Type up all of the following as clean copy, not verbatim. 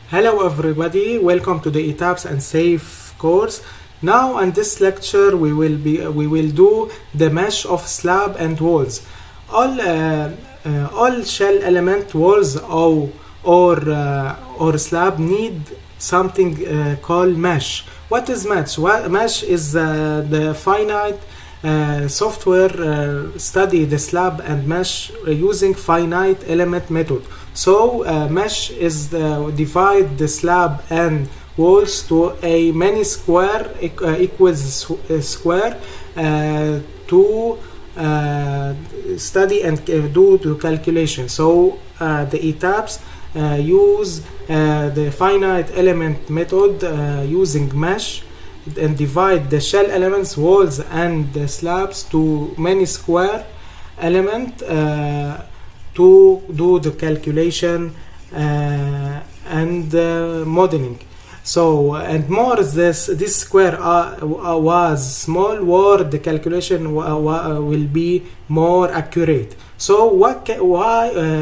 Hello everybody, welcome to the ETABS and SAFE course. Now in this lecture we will do the mesh of slab and walls. All shell element walls or slab need something called mesh. What is mesh? Mesh is the finite software study the slab and mesh using finite element method. So mesh is divide the slab and walls to a many square equals square to study and do the calculation. So the ETABS use the finite element method using mesh and divide the shell elements, walls and the slabs to many square element to do the calculation and modeling. So and more this square was small, or the calculation will be more accurate. So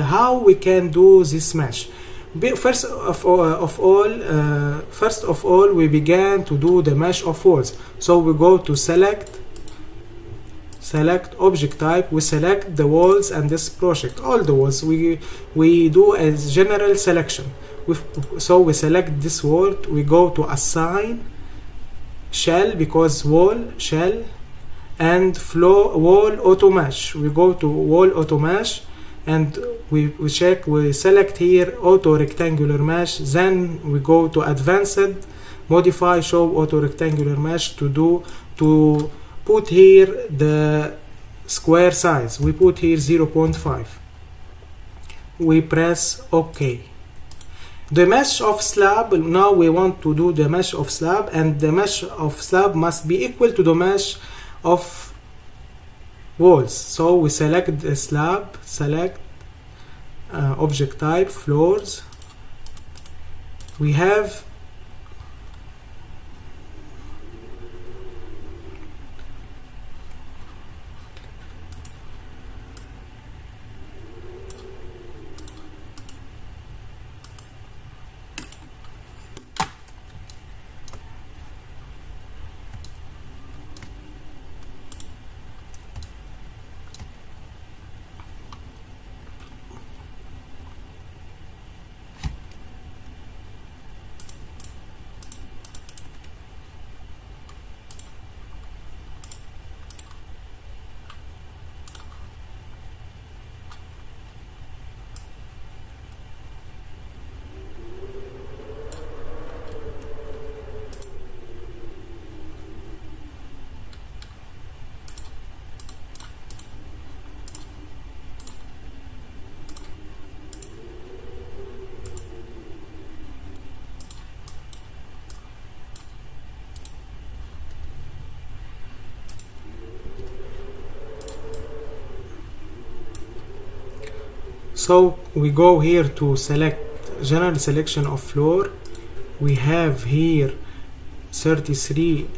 how we can do this mesh? First of all, we began to do the mesh of walls. So we go to select object type, we select the walls and this project, all the walls. We do a general selection. So we select this wall, we go to assign shell because wall shell and flow wall auto mesh. We go to wall auto mesh and we select here auto rectangular mesh. Then we go to advanced modify show auto rectangular mesh to put here the square size. We put here 0.5. We press OK. The mesh of slab, now we want to do the mesh of slab, and the mesh of slab must be equal to the mesh of walls. So we select the slab, select object type, floors. We have So we go here to select general selection of floor. We have here 33 .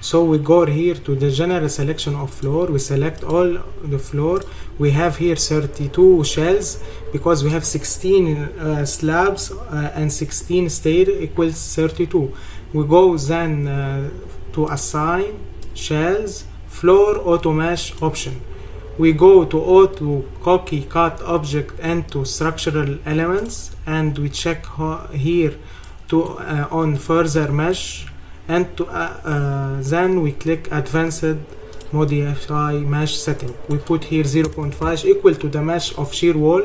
So we go here to the general selection of floor. We select all the floor. We have here 32 shells because we have 16 slabs and 16 stair equals 32. We go then to assign shells, floor auto mesh option. We go to auto cookie cut object into structural elements, and we check here to on further mesh, and then we click advanced modify mesh setting. We put here 0.5 equal to the mesh of shear wall.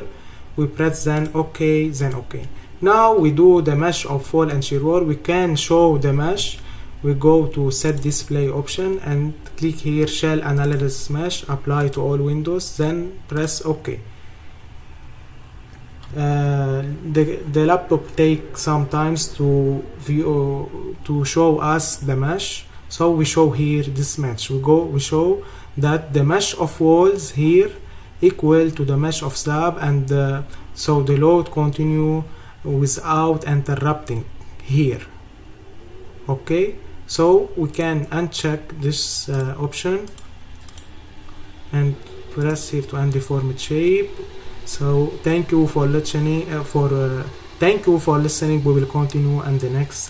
We press then OK, then OK. Now we do the mesh of wall and shear wall. We can show the mesh. We go to set display option and click here shell analysis mesh, apply to all windows, then press OK. The laptop takes some times to show us the mesh. So we show here this mesh. We show that the mesh of walls here equal to the mesh of slab, and so the load continue without interrupting here. Okay, So we can uncheck this option and press here to undeformed shape. So thank you for listening. We will continue in the next